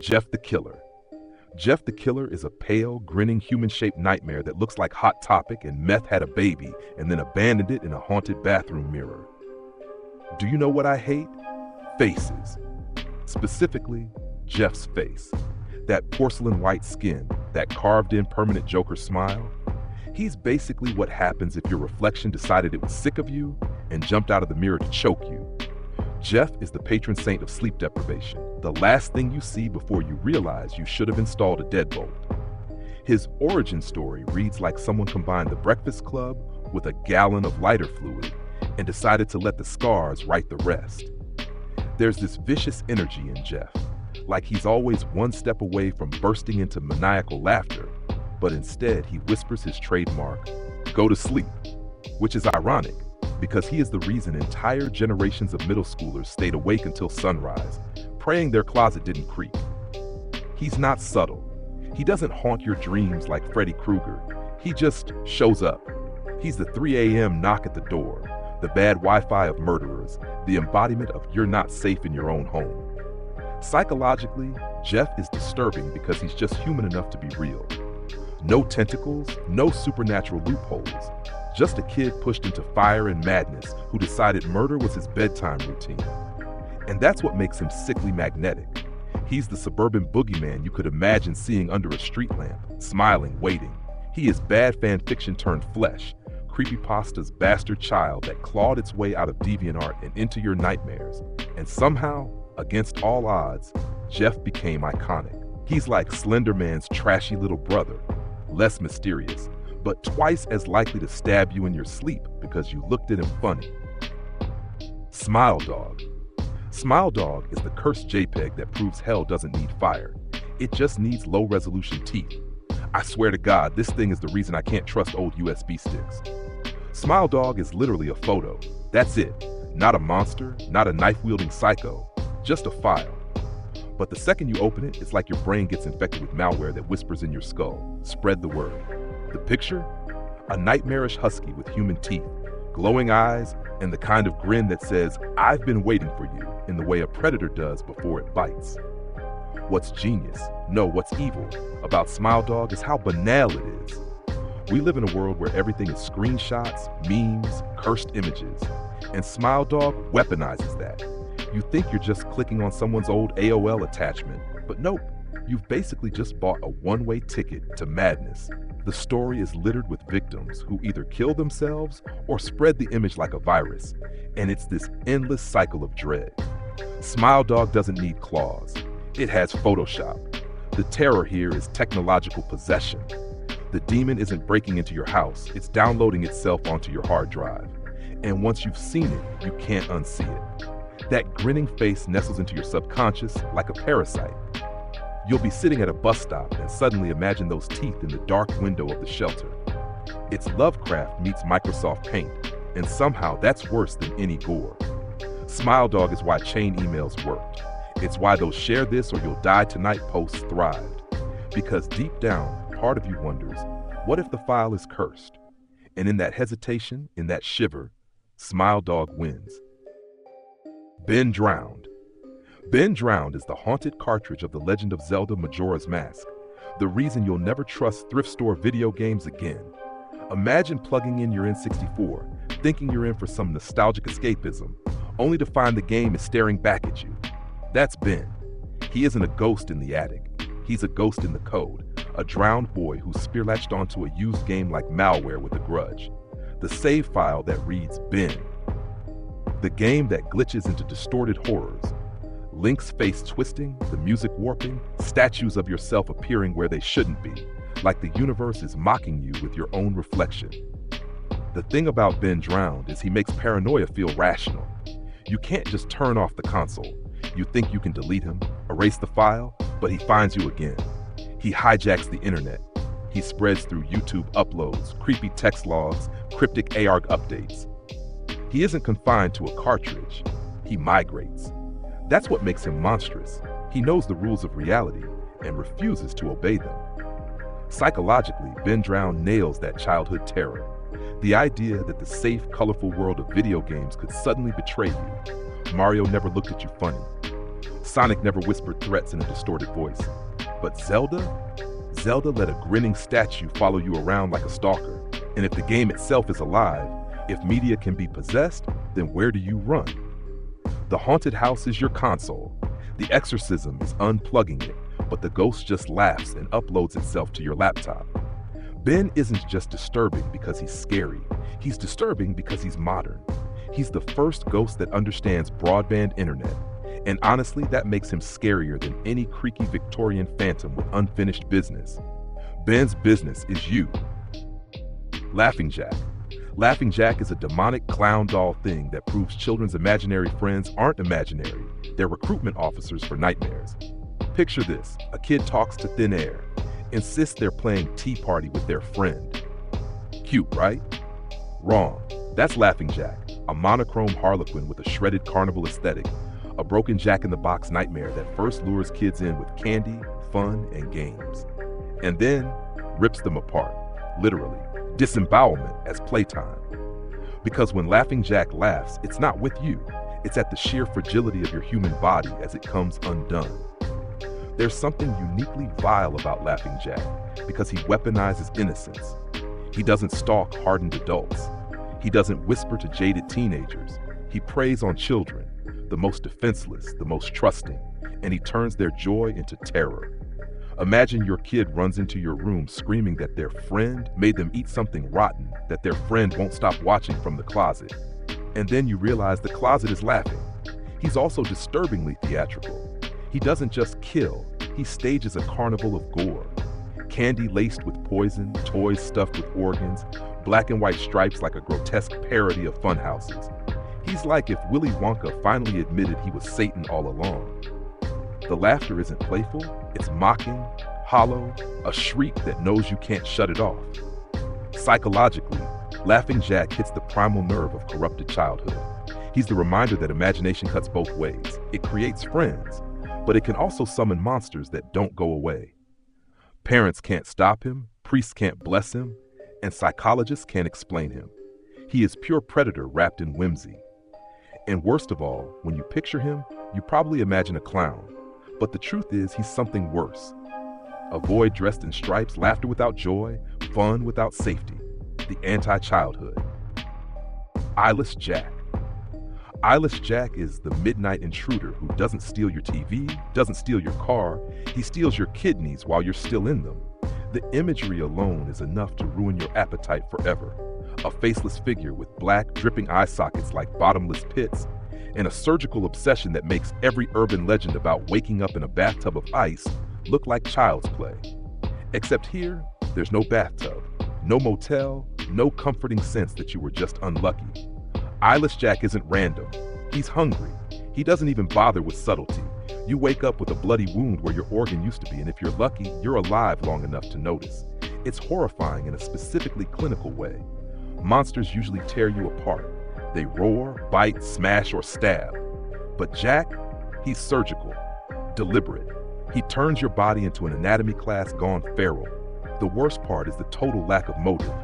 Jeff the Killer. Jeff the Killer is a pale, grinning, human-shaped nightmare that looks like Hot Topic and meth had a baby and then abandoned it in a haunted bathroom mirror. Do you know what I hate? Faces. Specifically, Jeff's face. That porcelain white skin, that carved-in permanent Joker smile. He's basically what happens if your reflection decided it was sick of you and jumped out of the mirror to choke you. Jeff is the patron saint of sleep deprivation, the last thing you see before you realize you should have installed a deadbolt. His origin story reads like someone combined the Breakfast Club with a gallon of lighter fluid and decided to let the scars write the rest. There's this vicious energy in Jeff, like he's always one step away from bursting into maniacal laughter, but instead he whispers his trademark, "Go to sleep," which is ironic because he is the reason entire generations of middle schoolers stayed awake until sunrise, praying their closet didn't creak. He's not subtle. He doesn't haunt your dreams like Freddy Krueger. He just shows up. He's the 3 a.m. knock at the door, the bad Wi-Fi of murderers, the embodiment of you're not safe in your own home. Psychologically, Jeff is disturbing because he's just human enough to be real. No tentacles, no supernatural loopholes, just a kid pushed into fire and madness who decided murder was his bedtime routine. And that's what makes him sickly magnetic. He's the suburban boogeyman you could imagine seeing under a street lamp, smiling, waiting. He is bad fan fiction turned flesh, Creepypasta's bastard child that clawed its way out of DeviantArt and into your nightmares. And somehow, against all odds, Jeff became iconic. He's like Slender Man's trashy little brother, less mysterious, but twice as likely to stab you in your sleep because you looked at him funny. Smile Dog. Smile Dog is the cursed JPEG that proves hell doesn't need fire. It just needs low-resolution teeth. I swear to God, this thing is the reason I can't trust old USB sticks. Smile Dog is literally a photo. That's it. Not a monster, not a knife-wielding psycho, just a file. But the second you open it, it's like your brain gets infected with malware that whispers in your skull. Spread the word. The picture? A nightmarish husky with human teeth, glowing eyes, and the kind of grin that says, "I've been waiting for you," in the way a predator does before it bites. What's genius, no, what's evil, about Smile Dog is how banal it is. We live in a world where everything is screenshots, memes, cursed images, and Smile Dog weaponizes that. You think you're just clicking on someone's old AOL attachment, but nope, you've basically just bought a one-way ticket to madness. The story is littered with victims who either kill themselves or spread the image like a virus, and it's this endless cycle of dread. Smile Dog doesn't need claws. It has Photoshop. The terror here is technological possession. The demon isn't breaking into your house, it's downloading itself onto your hard drive. And once you've seen it, you can't unsee it. That grinning face nestles into your subconscious like a parasite. You'll be sitting at a bus stop and suddenly imagine those teeth in the dark window of the shelter. It's Lovecraft meets Microsoft Paint, and somehow that's worse than any gore. Smile Dog is why chain emails worked. It's why those "share this or you'll die tonight" posts thrived. Because deep down, part of you wonders, what if the file is cursed? And in that hesitation, in that shiver, Smile Dog wins. Been Drowned. Been Drowned is the haunted cartridge of The Legend of Zelda Majora's Mask, the reason you'll never trust thrift store video games again. Imagine plugging in your N64, thinking you're in for some nostalgic escapism, only to find the game is staring back at you. That's Ben. He isn't a ghost in the attic. He's a ghost in the code, a drowned boy who spear-latched onto a used game like malware with a grudge. The save file that reads Ben. The game that glitches into distorted horrors. Link's face twisting, the music warping, statues of yourself appearing where they shouldn't be, like the universe is mocking you with your own reflection. The thing about Ben Drowned is he makes paranoia feel rational. You can't just turn off the console. You think you can delete him, erase the file, but he finds you again. He hijacks the internet. He spreads through YouTube uploads, creepy text logs, cryptic ARG updates. He isn't confined to a cartridge. He migrates. That's what makes him monstrous. He knows the rules of reality and refuses to obey them. Psychologically, Ben Drowned nails that childhood terror. The idea that the safe, colorful world of video games could suddenly betray you. Mario never looked at you funny. Sonic never whispered threats in a distorted voice. But Zelda let a grinning statue follow you around like a stalker. And if the game itself is alive, if media can be possessed, then where do you run? The haunted house is your console. The exorcism is unplugging it, but the ghost just laughs and uploads itself to your laptop. Ben isn't just disturbing because he's scary. He's disturbing because he's modern. He's the first ghost that understands broadband internet. And honestly, that makes him scarier than any creaky Victorian phantom with unfinished business. Ben's business is you. Laughing Jack. Laughing Jack is a demonic clown doll thing that proves children's imaginary friends aren't imaginary. They're recruitment officers for nightmares. Picture this: a kid talks to thin air, insists they're playing Tea Party with their friend. Cute, right? Wrong. That's Laughing Jack, a monochrome harlequin with a shredded carnival aesthetic, a broken Jack-in-the-Box nightmare that first lures kids in with candy, fun, and games, and then rips them apart, literally, disembowelment as playtime. Because when Laughing Jack laughs, it's not with you, it's at the sheer fragility of your human body as it comes undone. There's something uniquely vile about Laughing Jack because he weaponizes innocence. He doesn't stalk hardened adults. He doesn't whisper to jaded teenagers. He preys on children, the most defenseless, the most trusting, and he turns their joy into terror. Imagine your kid runs into your room screaming that their friend made them eat something rotten, that their friend won't stop watching from the closet. And then you realize the closet is laughing. He's also disturbingly theatrical. He doesn't just kill, he stages a carnival of gore. Candy laced with poison, toys stuffed with organs, black and white stripes like a grotesque parody of funhouses. He's like if Willy Wonka finally admitted he was Satan all along. The laughter isn't playful, it's mocking, hollow, a shriek that knows you can't shut it off. Psychologically, Laughing Jack hits the primal nerve of corrupted childhood. He's the reminder that imagination cuts both ways. It creates friends, but it can also summon monsters that don't go away. Parents can't stop him, priests can't bless him, and psychologists can't explain him. He is pure predator wrapped in whimsy. And worst of all, when you picture him, you probably imagine a clown. But the truth is, he's something worse. A void dressed in stripes, laughter without joy, fun without safety. The anti-childhood. Eyeless Jack. Eyeless Jack is the midnight intruder who doesn't steal your TV, doesn't steal your car, he steals your kidneys while you're still in them. The imagery alone is enough to ruin your appetite forever. A faceless figure with black, dripping eye sockets like bottomless pits, and a surgical obsession that makes every urban legend about waking up in a bathtub of ice look like child's play. Except here, there's no bathtub, no motel, no comforting sense that you were just unlucky. Eyeless Jack isn't random. He's hungry. He doesn't even bother with subtlety. You wake up with a bloody wound where your organ used to be, and if you're lucky, you're alive long enough to notice. It's horrifying in a specifically clinical way. Monsters usually tear you apart. They roar, bite, smash, or stab. But Jack, he's surgical, deliberate. He turns your body into an anatomy class gone feral. The worst part is the total lack of motive.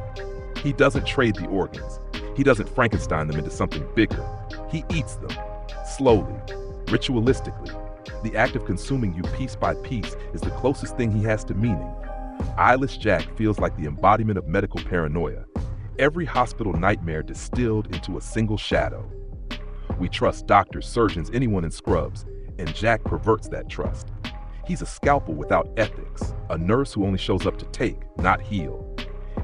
He doesn't trade the organs. He doesn't Frankenstein them into something bigger. He eats them, slowly, ritualistically. The act of consuming you piece by piece is the closest thing he has to meaning. Eyeless Jack feels like the embodiment of medical paranoia. Every hospital nightmare distilled into a single shadow. We trust doctors, surgeons, anyone in scrubs, and Jack perverts that trust. He's a scalpel without ethics, a nurse who only shows up to take, not heal.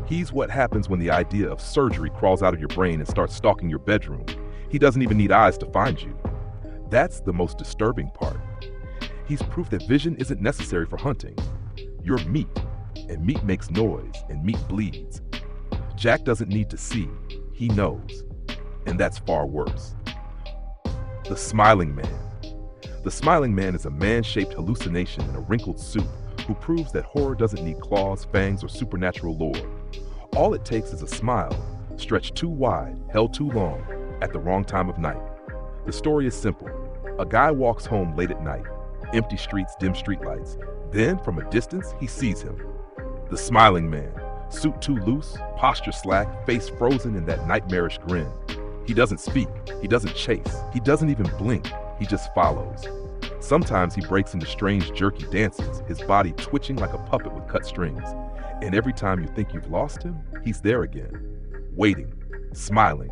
He's what happens when the idea of surgery crawls out of your brain and starts stalking your bedroom. He doesn't even need eyes to find you. That's the most disturbing part. He's proof that vision isn't necessary for hunting. You're meat, and meat makes noise, and meat bleeds. Jack doesn't need to see, he knows, and that's far worse. The Smiling Man. The Smiling Man is a man-shaped hallucination in a wrinkled suit who proves that horror doesn't need claws, fangs, or supernatural lore. All it takes is a smile, stretched too wide, held too long, at the wrong time of night. The story is simple. A guy walks home late at night, empty streets, dim streetlights. Then, from a distance, he sees him. The Smiling Man, suit too loose, posture slack, face frozen in that nightmarish grin. He doesn't speak, he doesn't chase, he doesn't even blink, he just follows. Sometimes he breaks into strange jerky dances, his body twitching like a puppet with cut strings. And every time you think you've lost him, he's there again, waiting, smiling.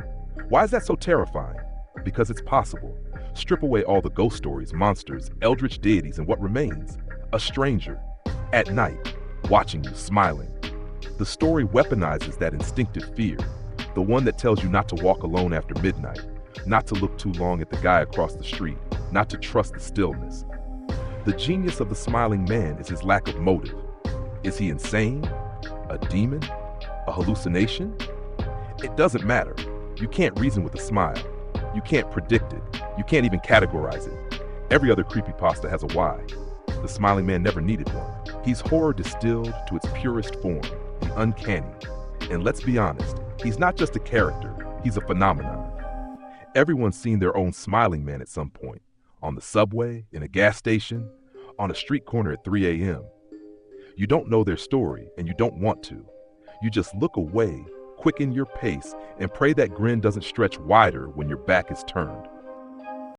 Why is that so terrifying? Because it's possible. Strip away all the ghost stories, monsters, eldritch deities, and what remains? A stranger, at night, watching you, smiling. The story weaponizes that instinctive fear, the one that tells you not to walk alone after midnight, not to look too long at the guy across the street, not to trust the stillness. The genius of the smiling man is his lack of motive. Is he insane? A demon? A hallucination? It doesn't matter. You can't reason with a smile. You can't predict it. You can't even categorize it. Every other creepypasta has a why. The smiling man never needed one. He's horror distilled to its purest form, the uncanny. And let's be honest, he's not just a character, he's a phenomenon. Everyone's seen their own smiling man at some point. On the subway, in a gas station, on a street corner at 3 a.m. You don't know their story, and you don't want to. You just look away, quicken your pace, and pray that grin doesn't stretch wider when your back is turned.